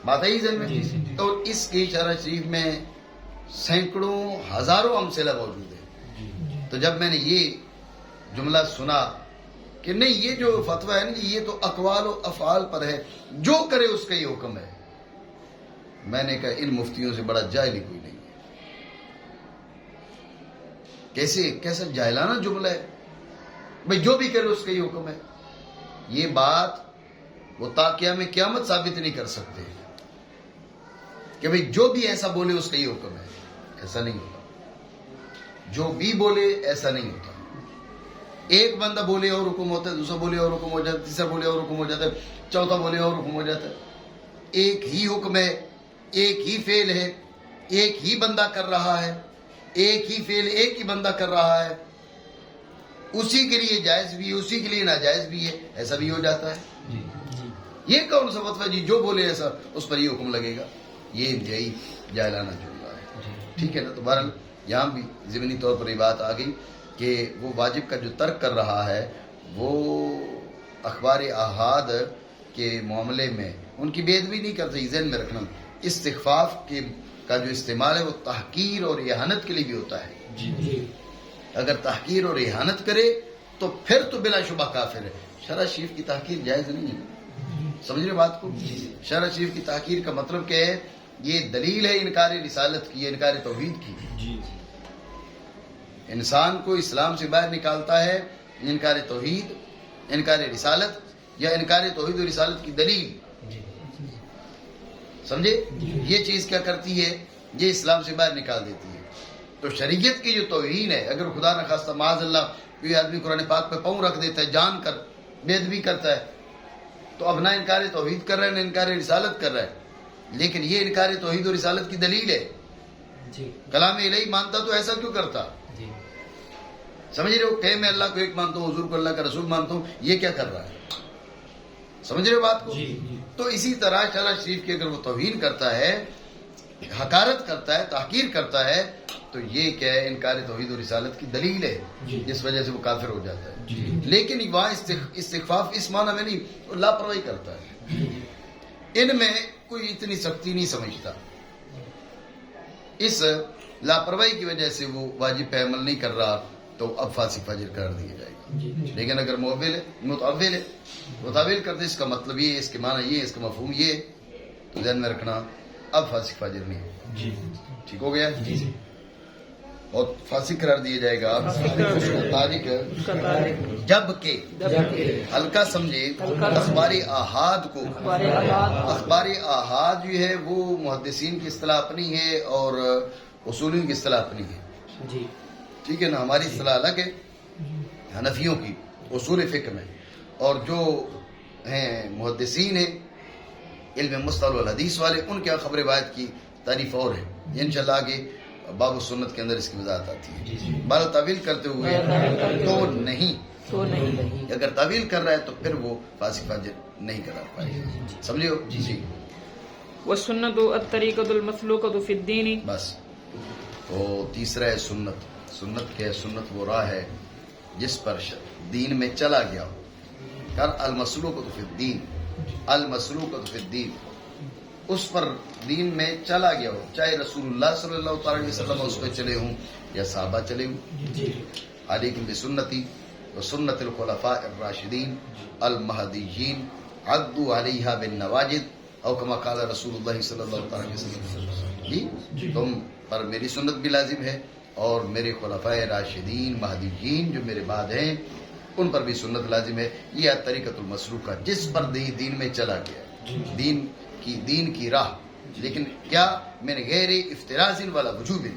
بات ہے ہی ذہن میں. تو اس کی شرح شریف میں سینکڑوں ہزاروں امثلہ موجود ہیں. تو جب میں نے یہ جملہ سنا کہ نہیں یہ جو فتویٰ ہے نا یہ تو اقوال و افعال پر ہے، جو کرے اس کا یہ حکم ہے، میں نے کہا ان مفتیوں سے بڑا جاہل ہی کوئی نہیں ہے. کیسا جاہلانہ جملہ ہے بھئی جو بھی کرے اس کا یہ حکم ہے. یہ بات وہ تاقیہ میں قیامت ثابت نہیں کر سکتے کہ بھئی جو بھی ایسا بولے اس کا یہ حکم ہے. ایسا نہیں ہوتا. جو بھی بولے ایسا نہیں ہوتا. ایک بندہ بولے اور حکم ہوتا ہے، دوسرا بولے اور حکم ہو جاتا ہے، تیسرا بولے اور حکم ہو جاتا ہے، چوتھا بولے اور حکم ہو جاتا ہے. ایک ہی حکم ہے، ایک ہی فعل ہے، ایک ہی بندہ کر رہا ہے. ایک ہی فعل ایک ہی بندہ کر رہا ہے، اسی کے لیے جائز بھی ہے، اسی کے لیے ناجائز بھی ہے. ایسا بھی ہو جاتا ہے. یہ کون سا فتویٰ جی جو بولے ایسا اس پر یہ حکم لگے گا. یہ انتہائی جاہلانہ جملہ ہے. ٹھیک ہے نا. تو بہرحال یہاں بھی ضمنی طور پر یہ بات آ گئی کہ وہ واجب کا جو ترک کر رہا ہے وہ اخبار احاد کے معاملے میں ان کی بے ادبی نہیں کرتا. ذہن میں رکھنا استخفاف کا جو استعمال ہے وہ تحقیر اور اہانت کے لیے بھی ہوتا ہے. اگر تحقیر اور اہانت کرے تو پھر تو بلا شبہ کافر ہے. شرع شریف کی تحقیر جائز نہیں ہے. سمجھ رہے بات کو؟ شرع شریف کی تحقیر کا مطلب کیا ہے؟ یہ دلیل ہے انکار رسالت کی، انکار توحید کی. انسان کو اسلام سے باہر نکالتا ہے انکار توحید، انکار رسالت یا انکار توحید و رسالت کی دلیل. سمجھے؟ یہ چیز کیا کرتی ہے؟ یہ اسلام سے باہر نکال دیتی ہے. تو شریعت کی جو توہین ہے، اگر خدا نخواستہ معاذ اللہ کوئی آدمی قرآن پاک پہ پاؤں رکھ دیتا ہے جان کر بے ادبی کرتا ہے تو اب نہ انکار توحید کر رہا ہے نہ انکار رسالت کر رہا ہے. لیکن یہ انکار توحید و رسالت کی دلیل ہے. کلام الہی مانتا تو ایسا کیوں کرتا؟ سمجھ رہے ہو؟ کہ میں اللہ کو ایک مانتا ہوں، حضور کو اللہ کا رسول مانتا ہوں، یہ کیا کر رہا ہے؟ سمجھ رہے ہو بات کو؟ تو اسی طرح شرع شریف کی اگر وہ توہین کرتا ہے، حقارت کرتا ہے، تحقیر کرتا ہے، تو یہ کیا ہے؟ انکار توحید و رسالت کی دلیل ہے جس وجہ سے وہ کافر ہو جاتا ہے. لیکن وہاں استخفاف اس معنی میں نہیں، وہ لاپرواہی کرتا ہے. ان میں کوئی اتنی سختی نہیں سمجھتا. اس لاپرواہی کی وجہ سے وہ واجب پہ عمل نہیں کر رہا تو اب فاسق فاجر قرار دیا جائے گا. لیکن اگر متعول کرتے اس کا مطلب یہ ہے، اس کے معنی یہ ہے، اس کا مفہوم یہ ہے، تو ذہن میں رکھنا اب فاسق فاجر نہیں ہوگا. ٹھیک ہو گیا؟ اور فاسق قرار دیا جائے گا تاریخ جبکہ ہلکا سمجھے اخبار احاد کو. اخبار احاد جو ہے وہ محدثین کی اصطلاح اپنی ہے اور اصولیوں کی اصطلاح اپنی ہے. ٹھیک ہے نا. ہماری اصطلاح الگ ہے حنفیوں کی اصول فقہ میں، اور جو ہیں محدثین ہیں علم مصطلح والحدیث والے، ان کے خبر روایت کی تعریف اور ہے. انشاءاللہ آگے باب السنت کے اندر اس کی وضاحت آتی ہے. بال تعویل کرتے ہوئے تو نہیں، اگر تعویل کر رہا ہے تو پھر وہ فاسق فاجر نہیں کرا پائے گا. سمجھے ہو؟ جی. والسنت الطریقۃ المسلوکۃ فی الدین. بس. تو تیسرا ہے سنت. سنت کیا ہے؟ سنت وہ راہ ہے جس پر دین میں چلا گیا ہو. المسلوکۃ فی الدین، المسلوکۃ فی الدین، اس پر دین میں چلا گیا ہو، چاہے رسول اللہ صلی اللہ تعالی علیہ وسلم اس پہ چلے ہوں یا صحابہ چلے ہوں. علیکم بسنتی وسنت الخلفاء الراشدین المہدیین عضوا علیہا بالنواجذ او کما قال رسول اللہ صلی اللہ تعالی علیہ وسلم. جی تم پر میری سنت بھی لازم ہے اور میرے خلفاء راشدین مہدیین جو میرے بعد ہیں ان پر بھی سنت لازم ہے. یہ طریقۃ المسلوکہ جس پر دین میں چلا گیا، دین کی راہ. لیکن کیا میں نے غیر افتراض والا وجوب ہے.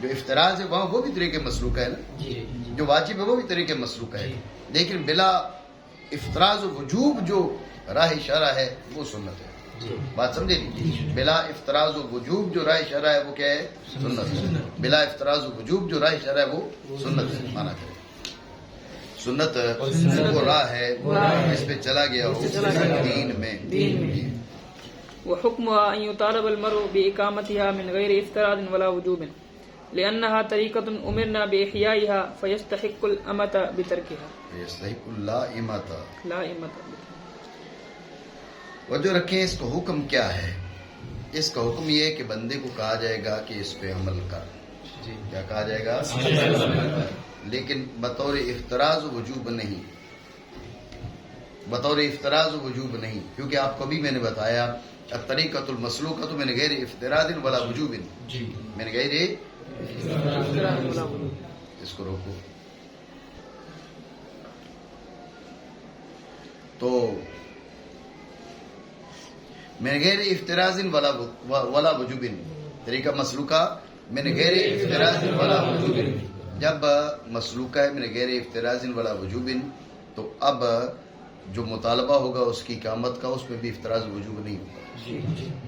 جو افتراض ہے وہاں وہ بھی طریقے مسلوک ہے نا، جو واجب ہے وہ بھی طریقے مسلوک ہے. لیکن بلا افتراض و وجوب جو راہ شرع ہے وہ سنت ہے. بات سمجھے نہیں؟ بلا افتراض و وجوب جو راہ شرع ہے وہ کیا ہے؟ سنت ہے. بلا افتراض و وجوب جو راہ شرع ہے وہ سنت ہے. مانا کرے سنت وہ راہ ہے جس پہ چلا گیا ہو دین میں. وحكمها أن يطالب المرء بإقامتها من غير افتراض ولا وجوب لأنها طريقة أمرنا بإحيائها فيستحق الأمة بتركها. يستحق اللائمة. لائمة. وجہ رکھیں اس کا حکم کیا ہے. اس کا حکم یہ ہے کہ بندے کو کہا جائے گا کہ اس پہ عمل کر. کیا کہا جائے گا؟ لیکن بطور افتراض و وجوب نہیں. بطور افتراض و وجوب نہیں، کیونکہ آپ کو بھی میں نے بتایا الطریقۃ المسلوکۃ من غیر افتراض ولا وجوب. من غیر اس کو روکو. تو من غیر افتراض ولا وجوب، طریقہ مسلوکہ من غیر افتراض ولا وجوب. جب مسلوکہ ہے من غیر افتراض ولا وجوب، تو اب جو مطالبہ ہوگا اس کی اقامت کا، اس میں بھی افتراض وجوب نہیں ہوگا.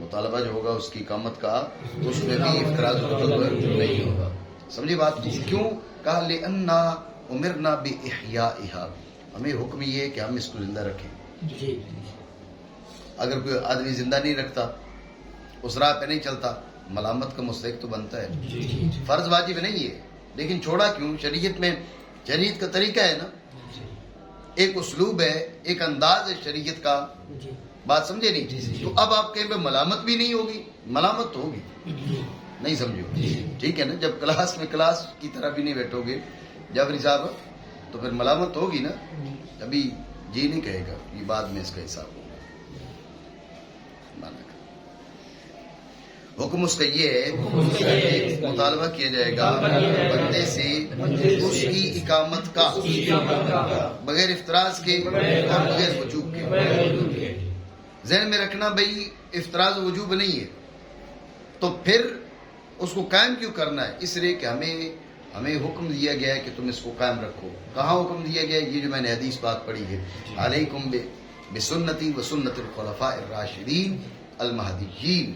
مطالبہ جو ہوگا اس کی اقامت کا، اس میں بھی افتراض وجوب نہیں ہوگا. سمجھے بات؟ کیوں کہا؟ لأننا امرنا بإحیائها، ہمیں حکم یہ ہے کہ ہم اس کو زندہ رکھیں. اگر کوئی آدمی زندہ نہیں رکھتا، اس راہ پہ نہیں چلتا، ملامت کا مستحق تو بنتا ہے. فرض واجب نہیں ہے، لیکن چھوڑا کیوں؟ شریعت میں، شریعت کا طریقہ ہے نا، ایک اسلوب ہے، ایک انداز ہے شریعت کا. بات سمجھے نہیں؟ تو اب آپ کہیں پہ ملامت بھی نہیں ہوگی. ملامت تو ہوگی، نہیں سمجھو؟ ٹھیک ہے نا. جب کلاس میں کلاس کی طرح بھی نہیں بیٹھو گے جعفری صاحب، تو پھر ملامت تو ہوگی نا. ابھی جی نہیں کہے گا، یہ بعد میں اس کا حساب ہوگا. حکم اس کا یہ ہے کہ مطالبہ کیا جائے گا بندے سے اس کی اقامت کا، بغیر افتراض کے اور بغیر وجوب کے. ذہن میں رکھنا بھئی افتراض وجوب نہیں ہے، تو پھر اس کو قائم کیوں کرنا ہے؟ اس لیے کہ ہمیں حکم دیا گیا ہے کہ تم اس کو قائم رکھو. کہاں حکم دیا گیا ہے؟ یہ جو میں نے حدیث بات پڑھی ہے، علیکم بسنتی و سنت الخلفاء الراشدین المہدیین.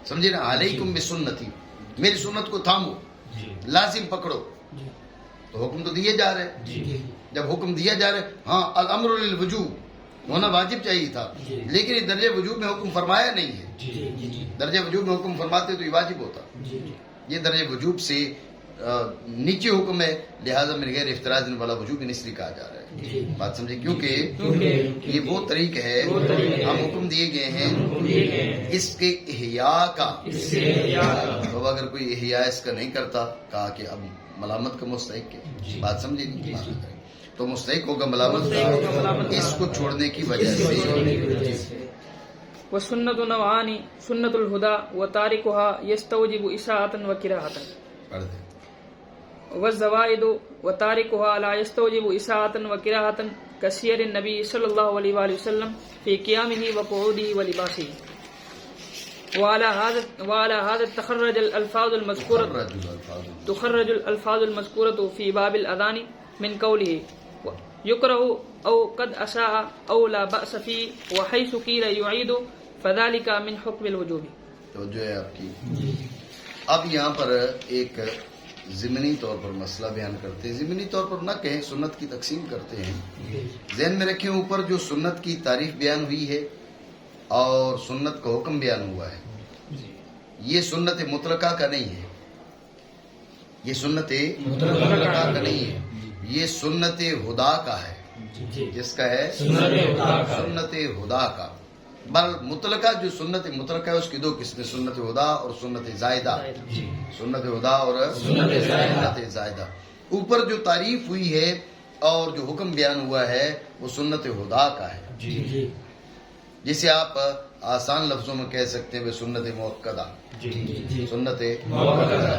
سمجھے نا؟ علیکم بسنتی، میری سنت کو تھامو، لازم پکڑو. تو حکم تو دیے جا رہے. جب حکم دیا جا رہا ہے، ہاں الامر للوجوب ہونا واجب چاہیے تھا، لیکن یہ درجہ وجوب میں حکم فرمایا نہیں ہے. درجہ وجوب میں حکم فرماتے تو یہ واجب ہوتا. یہ درجہ وجوب سے نیچے حکم ہے، لہذا من غیر افتراض والا وجوب اس لیے کہا جا رہا ہے. بات سمجھے؟ کیونکہ یہ وہ طریق ہے، ہم حکم دیے گئے ہیں اس کے احیاء کا. تو اگر کوئی احیاء اس کا نہیں کرتا، کہا کہ اب ملامت کا مستحق ہے. بات سمجھے نہیں؟ تو مستحق ہوگا ملامت کا اس کو چھوڑنے کی وجہ سے. وسنت نوعان، سنت الہدى وتارکها یستوجب اساءة وکراہة، والزوائد وتارکها لا یستوجب اساءة وکراہة کسیر النبی صلی اللہ علیہ وآلہ وسلم فی قیامه وقعوده ولباسه. وعلى هذا تخرج الألفاظ المذكورة في باب الأذان من قوله يكره أو قد أساء أو لا بأس فيه، وحيث قيل يعيد فذلك من حكم الوجوب. توجہ ہے آپ کی. اب یہاں پر ایک ضمنی طور پر مسئلہ بیان کرتے ہیں. ضمنی طور پر نہ کہیں، سنت کی تقسیم کرتے ہیں. ذہن میں رکھیں، اوپر جو سنت کی تعریف بیان ہوئی ہے اور سنت کا حکم بیان ہوا ہے، یہ سنت مطلقہ کا نہیں ہے. یہ سنت مطلقہ کا نہیں ہے، یہ سنت ہدا کا ہے. جس کا ہے؟ سنت ہدا کا. بل مطلقہ جو سنت مطلقہ ہے اس کی دو قسمیں، سنت ہدا اور سنت زائدہ. سنت ہدا اور سنت زائدہ. اوپر جو تعریف ہوئی ہے اور جو حکم بیان ہوا ہے وہ سنت ہدا کا ہے. جسے آپ آسان لفظوں میں کہہ سکتے ہیں سنت موقدہ. سنت موقدہ.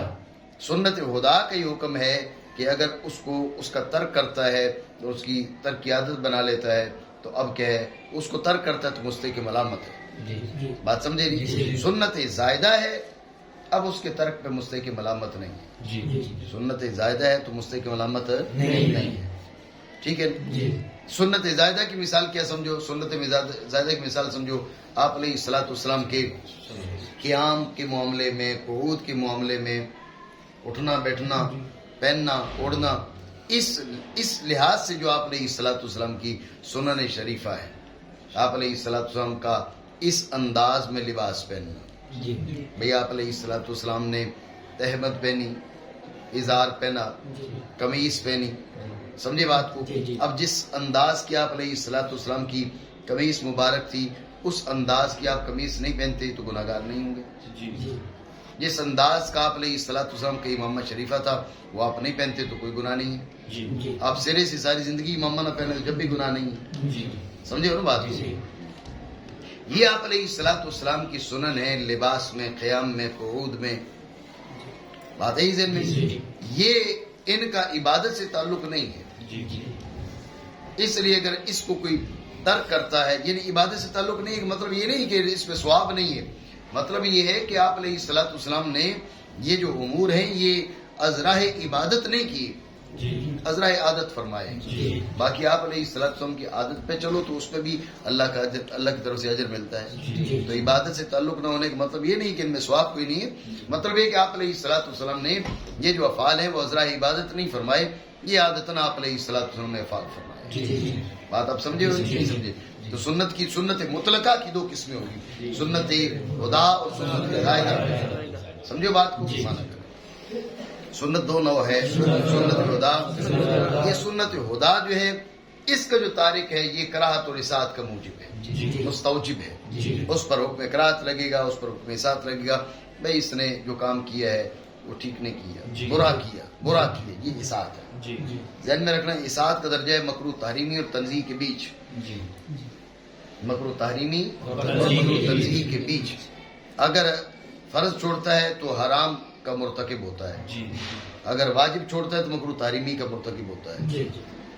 سنت ہدا کا یہ حکم ہے کہ اگر اس کا ترک کرتا ہے تو اس کی ترک کی عادت بنا لیتا ہے، تو اب کیا ہے؟ اس کو ترک کرتا ہے تو مستحق ملامت ہے. بات سمجھے نہیں؟ سنت زائدہ ہے، اب اس کے ترک پہ مستحق ملامت نہیں ہے. سنت زائدہ ہے تو مستحق ملامت نہیں ہے. ٹھیک ہے؟ سنت زائدہ کی مثال کیا سمجھو؟ سنت زائدہ کی مثال سمجھو آپ علیہ الصلوۃ والسلام کے قیام کے معاملے میں، قعود کے معاملے میں، اٹھنا بیٹھنا، پہننا اوڑھنا، اس لحاظ سے جو آپ علیہ الصلوۃ والسلام کی سنن شریفہ ہے، آپ علیہ الصلوۃ والسلام کا اس انداز میں لباس پہننا، بھئی آپ علیہ الصلوۃ والسلام نے تہمت پہنی، ازار پہنا، قمیص پہنی، سمجھے بات کو؟ اب جس انداز کی آپ علیہ الصلوۃ والسلام کی قمیص مبارک تھی، اس انداز کی آپ قمیص نہیں پہنتے تو گناہ گار نہیں ہوں گے۔ جس انداز کا آپ علیہ الصلوۃ والسلام کا امامہ شریفہ تھا وہ آپ نہیں پہنتے تو کوئی گناہ نہیں ہے۔ آپ سرے سے ساری زندگی امامہ نہ پہنے تو جب بھی گناہ نہیں ہے، سمجھے ہو نا بات کو؟ یہ آپ علیہ الصلوۃ والسلام کی سنن ہے، لباس میں، قیام میں، قعود میں، بات ہے ذہن میں؟ یہ ان کا عبادت سے تعلق نہیں ہے، اس لیے اگر اس کو کوئی ترک کرتا ہے، یعنی عبادت سے تعلق نہیں ہے، مطلب یہ نہیں کہ اس پہ ثواب نہیں ہے، مطلب یہ ہے کہ آپ علیہ الصلوۃ والسلام نے یہ جو امور ہیں یہ ازراہ عبادت نہیں کی، ازراہ عادت فرمائے۔ باقی آپ علیہ الصلوۃ والسلام کی عادت پہ چلو تو اس پہ بھی اللہ کا اجر، اللہ کی طرف سے اجر ملتا ہے۔ تو عبادت سے تعلق نہ ہونے کا مطلب یہ نہیں کہ ان میں ثواب کوئی نہیں ہے، مطلب یہ کہ آپ علیہ الصلوۃ والسلام نے یہ جو افعال ہیں وہ ازراہ عبادت نہیں فرمائے، یہ عادتاً آپ علیہ الصلوۃ والسلام نے افعال فرمائے۔ بات آپ سمجھے ہو نہیں سمجھے؟ تو سنت مطلقہ کی دو قسمیں ہوگی، سنت خدا اور سنت ہدایہ، سمجھو بات کو؟ سنت دو نو ہے، سنت خدا۔ یہ سنت خدا جو ہے اس کا جو تارک ہے یہ کراہت اور اصاعت کا موجب ہے، مستوجب ہے، اس پر حکم کراہت لگے گا، اس پر حکم اصاعت لگے گا، بھائی اس نے جو کام کیا ہے وہ ٹھیک نہیں کیا، برا کیا، یہ اصاعت ہے۔ ذہن میں رکھنا، اصاعت کا درجہ ہے مکروہ تحریمی اور تنزیہ کے بیچ، مکروہ تحریمی اور مکروہ تنزیہ کے بیچ۔ اگر فرض چھوڑتا ہے تو حرام کا مرتکب ہوتا ہے، اگر واجب چھوڑتا ہے تو مکروہ تحریمی کا مرتکب ہوتا ہے،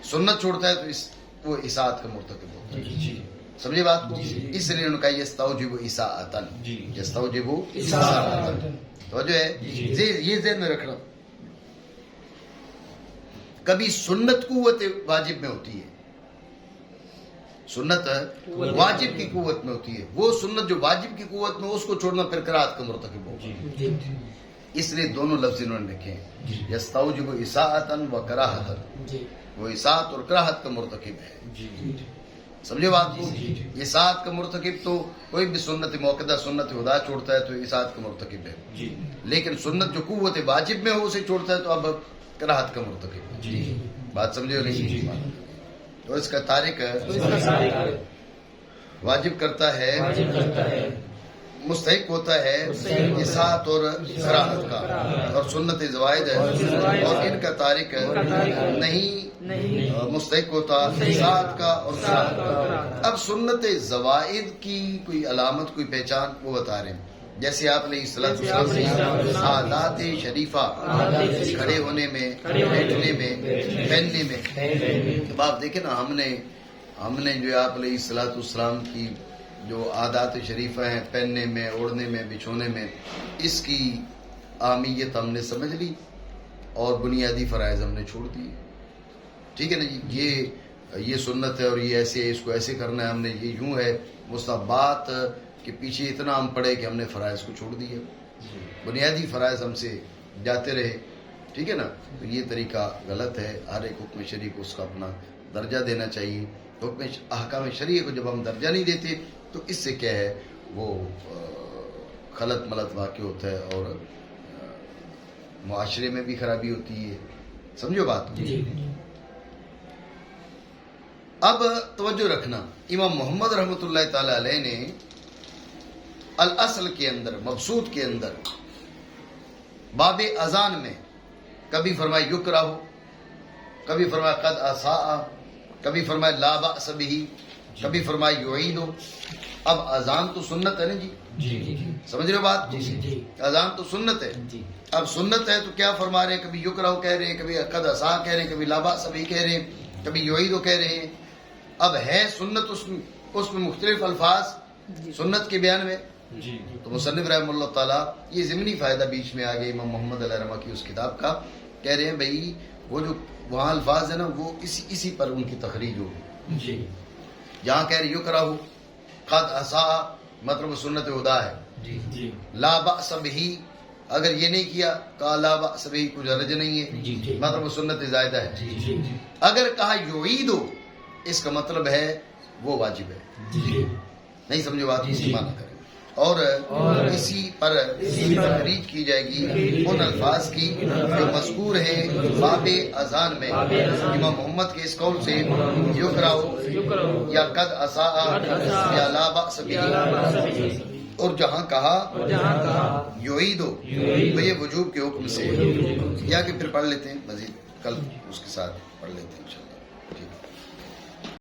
سنت چھوڑتا ہے تو وہ اصاعت کا مرتکب ہوتا ہے، سمجھے بات کو؟ اس لیے انہوں نے کہا یستوجب اصاعتن، یستوجب اصاعتن، تو جو ہے یہ ذہن میں رکھنا۔ کبھی سنت قوت واجب میں ہوتی ہے، سنت واجب کی قوت میں ہوتی ہے، وہ سنت جو واجب کی قوت میں اس کو چھوڑنا پھر کراہت کا مرتکب ہوگا، اس لیے دونوں لفظ انہوں نے لکھے ہیں، یستوجب اصاعتن و کراہتن، وہ اصاعت اور کراہت کا مرتکب ہے، سمجھے بات کو؟ اصاعت کا مرتکب تو کوئی بھی سنت موقدہ، سنت خدا چھوڑتا ہے تو اصاعت کا مرتکب ہے، لیکن سنت جو قوت واجب میں ہو اسے چھوڑتا ہے تو اب کراہت کا مرتکب ہے، بات سمجھے ہو نہیں؟ تو اس کا تارک واجب کرتا ہے، مستحق ہوتا ہے اصاعت اور کراہت کا، اور سنت زوائد ہے اور ان کا تارک نہیں مستحق ہوتا اصاعت کا اور کراہت کا۔ اب سنت زوائد کی کوئی علامت، کوئی پہچان وہ بتا رہے ہیں، جیسے آپ علیہ الصلوۃ والسلام عادات شریفہ، کھڑے ہونے میں، بیٹھنے میں، پہننے میں، اب آپ دیکھیں نا، ہم نے جو آپ علیہ الصلوۃ والسلام کی جو عادات شریفہ ہیں، پہننے میں، اوڑھنے میں، بچھونے میں، اس کی اہمیت ہم نے سمجھ لی اور بنیادی فرائض ہم نے چھوڑ دیے، ٹھیک ہے نا جی؟ یہ سنت ہے اور یہ ایسے ہے، اس کو ایسے کرنا ہے، ہم نے یہ یوں ہے، مستحبات کے پیچھے اتنا ہم پڑے کہ ہم نے فرائض کو چھوڑ دیا، بنیادی فرائض ہم سے جاتے رہے، ٹھیک ہے نا؟ تو یہ طریقہ غلط ہے، ہر ایک حکم شرعی کو اس کا اپنا درجہ دینا چاہیے۔ حکم احکام شرعی کو جب ہم درجہ نہیں دیتے تو اس سے کیا ہے وہ خلط ملط واقع ہوتا ہے اور معاشرے میں بھی خرابی ہوتی ہے، سمجھو بات؟ اب توجہ رکھنا، امام محمد رحمۃ اللہ تعالی علیہ نے الاصل کے اندر، مبسوط کے اندر، باب اذان میں کبھی فرمایا یکرہ، کبھی فرمایا قد اساء، کبھی فرمایا لا بأس بہ، کبھی فرمایا یعید۔ اب اذان تو سنت ہے نا جی، سمجھ رہے ہو بات؟ اذان تو سنت ہے، اب سنت ہے تو کیا فرما رہے ہیں؟ کبھی یکرہ کہہ رہے ہیں، کبھی قد اساء کہہ رہے ہیں، کبھی لا بأس بہ کہہ رہے ہیں، کبھی یعید کہہ رہے ہیں۔ اب ہے سنت اس میں مختلف الفاظ سنت کے بیان میں، تو مصنف رحمہ اللہ تعالیٰ یہ ضمنی فائدہ بیچ میں آ گیا امام محمد علیہ رحمہ کی اس کتاب کا، کہہ رہے ہیں بھائی وہ جو وہاں الفاظ ہے نا وہ اسی پر ان کی تخریج ہوگی، جہاں کہہ رہے یکرہ قد اساء مطلب سنت خدا ہے، لا بأس بہ اگر یہ نہیں کیا کالا بأس بہ کچھ حرج نہیں ہے، جی مطلب وہ سنت زائدہ ہے. جی اگر کہا یعیدو اس کا مطلب ہے وہ واجب ہے. جی نہیں سمجھو بات، جی، اسی جی. معنی کریں. اور اسی پر تخریج کی جائے گی ان الفاظ کی جو مذکور ہیں باب اذان میں امام محمد کے اس قول سے یقرأ یا قد اساء یا لا بأس بہ، اور جہاں کہا یعیدو تو یہ وجوب کے حکم سے. یا کہ پھر پڑھ لیتے ہیں مزید، کل اس کے ساتھ پڑھ لیتے ہیں انشاءاللہ. ٹھیک ہے.